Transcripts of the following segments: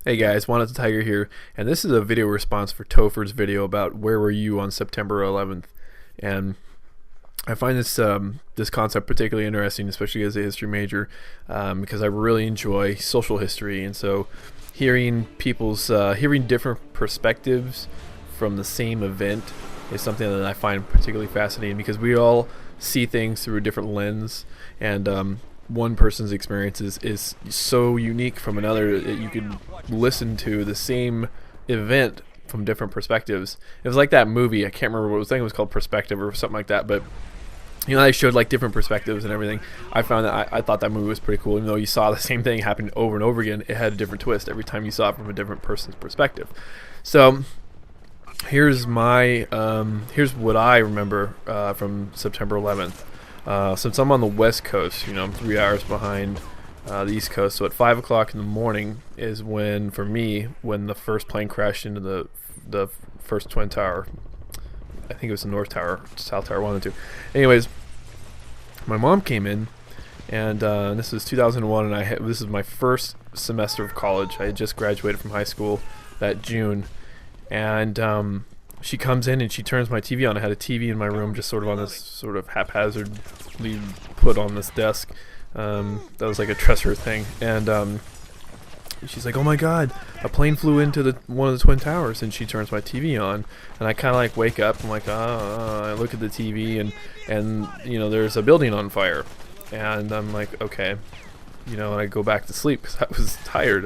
Hey guys, Wanted to Tiger here, and this is a video response for Topher's video about where were you on September 11th. And I find this concept particularly interesting, especially as a history major, because I really enjoy social history, and so hearing different perspectives from the same event is something that I find particularly fascinating because we all see things through a different lens, and one person's experience is so unique from another that you could listen to the same event from different perspectives. It was like that movie, I can't remember what it was, I think it was called Perspective or something like that, but they showed like different perspectives and everything. I found that I thought that movie was pretty cool. Even though you saw the same thing happen over and over again, it had a different twist every time you saw it from a different person's perspective. So here's here's what I remember from September 11th. Since I'm on the West Coast, I'm 3 hours behind the East Coast. So at 5 o'clock in the morning is when, for me, when the first plane crashed into the first twin tower. I think it was the North Tower, South Tower, one of the two. Anyways, my mom came in, and this was 2001, and this is my first semester of college. I had just graduated from high school that June, and she comes in and she turns my TV on. I had a TV in my room, just sort of on this sort of haphazardly put on this desk. That was like a dresser thing, and she's like, "Oh my God, a plane flew into one of the twin towers," and she turns my TV on, and I kind of like wake up. I'm like, I look at the TV, and there's a building on fire, and I'm like, okay, and I go back to sleep because I was tired,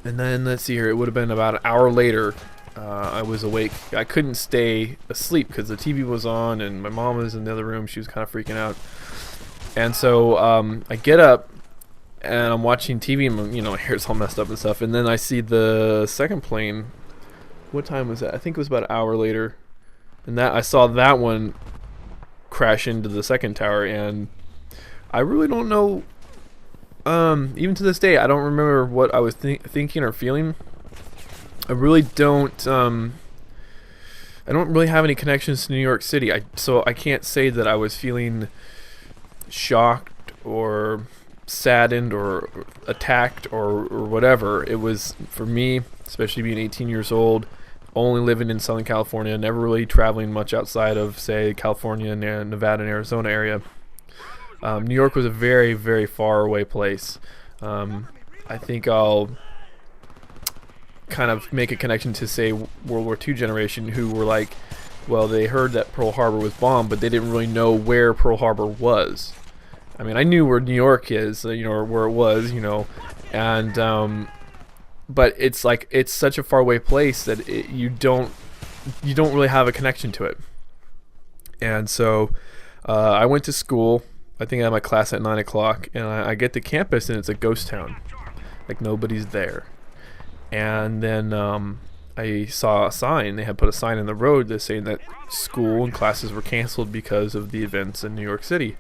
and then let's see here, it would have been about an hour later. I was awake. I couldn't stay asleep because the TV was on, and my mom was in the other room. She was kind of freaking out, and so I get up. And I'm watching TV, and my hair's all messed up and stuff. And then I see the second plane. What time was that? I think it was about an hour later. And I saw that one crash into the second tower. And I really don't know. Even to this day, I don't remember what I was thinking or feeling. I really don't. I don't really have any connections to New York City. So I can't say that I was feeling shocked or saddened or attacked or whatever. It was, for me, especially being 18 years old, only living in Southern California, never really traveling much outside of, say, California, Nevada, and Arizona area. New York was a very, very far away place. I think I'll kind of make a connection to, say, World War II generation, who were like, well, they heard that Pearl Harbor was bombed, but they didn't really know where Pearl Harbor was. I mean, I knew where New York is, or where it was, and but it's like, it's such a far away place that you don't really have a connection to it. And so I went to school. I think I had my class at 9 o'clock, and I get to campus, and it's a ghost town, like nobody's there. And then I saw a sign. They had put a sign in the road that saying that school and classes were canceled because of the events in New York City.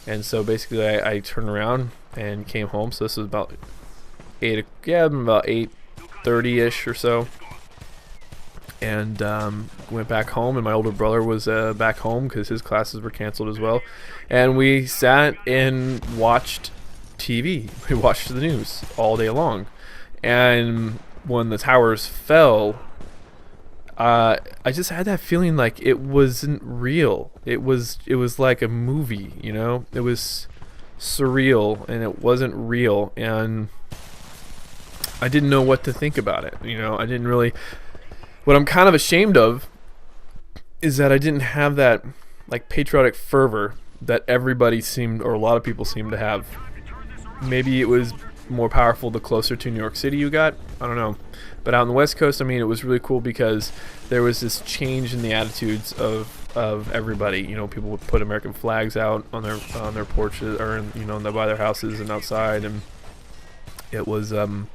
And so basically I turned around and came home. So this was about 8:30ish or so. And went back home, and my older brother was back home because his classes were canceled as well. And we sat and watched TV. We watched the news all day long. And when the towers fell, I just had that feeling like it wasn't real. It was like a movie, It was surreal, and it wasn't real, and I didn't know what to think about it. I didn't really. What I'm kind of ashamed of is that I didn't have that like patriotic fervor that everybody seemed, or a lot of people seemed to have. Maybe it was more powerful the closer to New York City you got. I don't know. But out on the West Coast, it was really cool because there was this change in the attitudes of everybody. People would put American flags out on their porches, or by their houses and outside, and it was a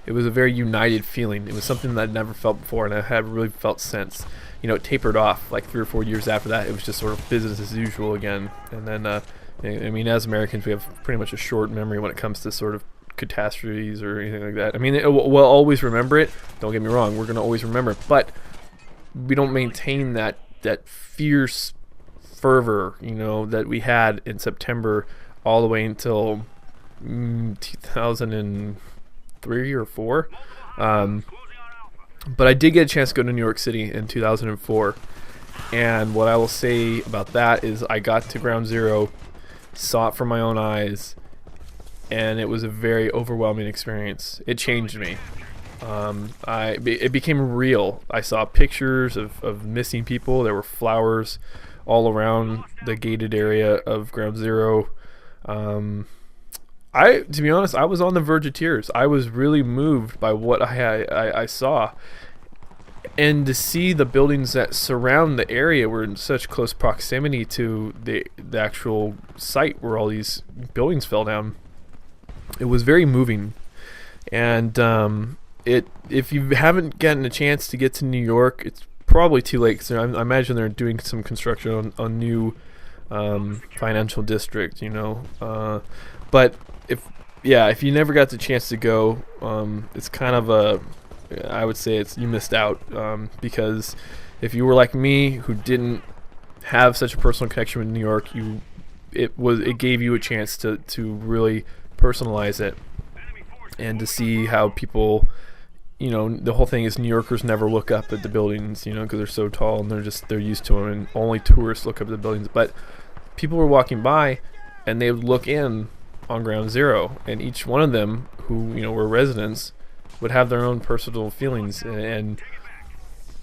very united feeling. It was something that I'd never felt before, and I had really felt since. It tapered off like 3 or 4 years after that. It was just sort of business as usual again. And then, as Americans, we have pretty much a short memory when it comes to sort of catastrophes or anything like that. We'll always remember it. Don't get me wrong, we're going to always remember it, but we don't maintain that fierce fervor, that we had in September all the way until 2003 or 4. But I did get a chance to go to New York City in 2004. And what I will say about that is I got to Ground Zero, saw it from my own eyes, and it was a very overwhelming experience. It changed me. It became real. I saw pictures of missing people. There were flowers all around the gated area of Ground Zero. To be honest, I was on the verge of tears. I was really moved by what I saw. And to see the buildings that surround the area were in such close proximity to the actual site where all these buildings fell down, it was very moving. And if you haven't gotten a chance to get to New York, it's probably too late, because I imagine they're doing some construction on new financial district, but if you never got the chance to go, it's kind of I would say you missed out, because if you were like me, who didn't have such a personal connection with New York, it gave you a chance to really personalize it, and to see how people, the whole thing is New Yorkers never look up at the buildings, because they're so tall and they're used to them, and only tourists look up at the buildings. But people were walking by, and they would look in on Ground Zero, and each one of them who were residents would have their own personal feelings, and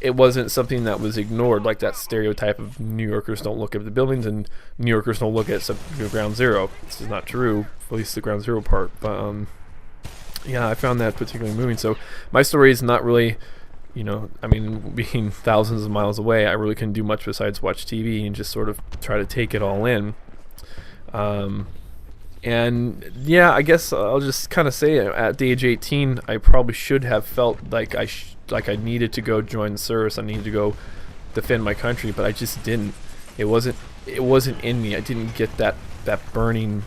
it wasn't something that was ignored, like that stereotype of New Yorkers don't look at the buildings and New Yorkers don't look at Ground Zero. This is not true, at least the Ground Zero part. But I found that particularly moving. So my story is not really, being thousands of miles away, I really couldn't do much besides watch TV and just sort of try to take it all in. I guess I'll just kind of say, at the age of 18, I probably should have felt like I needed to go join the service. I needed to go defend my country, but I just didn't. It wasn't in me. I didn't get that burning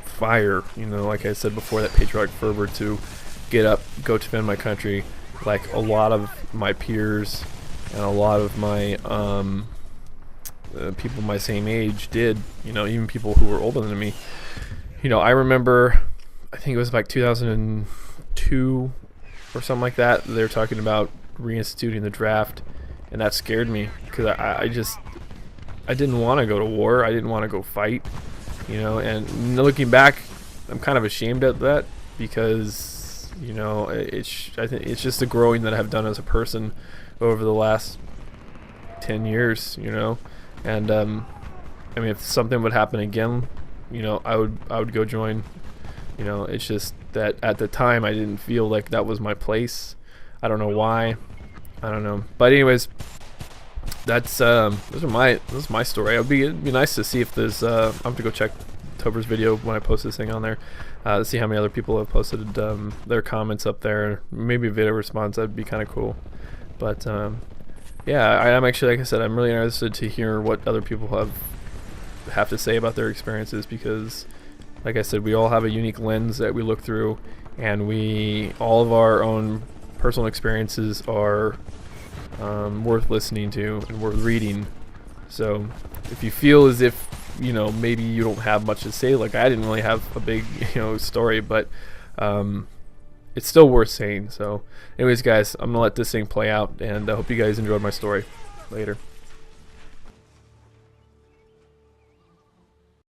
fire, like I said before, that patriotic fervor to get up, go defend my country, like a lot of my peers and a lot of my people my same age did, even people who were older than me. I remember, I think it was like 2002 or something like that, they were talking about reinstituting the draft, and that scared me, because I didn't want to go to war. I didn't want to go fight, and looking back, I'm kind of ashamed of that, because I think it's just the growing that I've done as a person over the last 10 years, and if something would happen again, I would go join. It's just that at the time I didn't feel like that was my place. I don't know why. I don't know. But anyways, that's this is my story. It'd be nice to see if there's I'll have to go check Topher's video when I post this thing on there, to see how many other people have posted their comments up there. Maybe a video response, that'd be kind of cool. But I'm actually, like I said, I'm really interested to hear what other people have to say about their experiences, because like I said, we all have a unique lens that we look through, and all of our own personal experiences are worth listening to and worth reading. So if you feel as if maybe you don't have much to say, like I didn't really have a big story, but it's still worth saying. So anyways, guys, I'm gonna let this thing play out, and I hope you guys enjoyed my story. Later.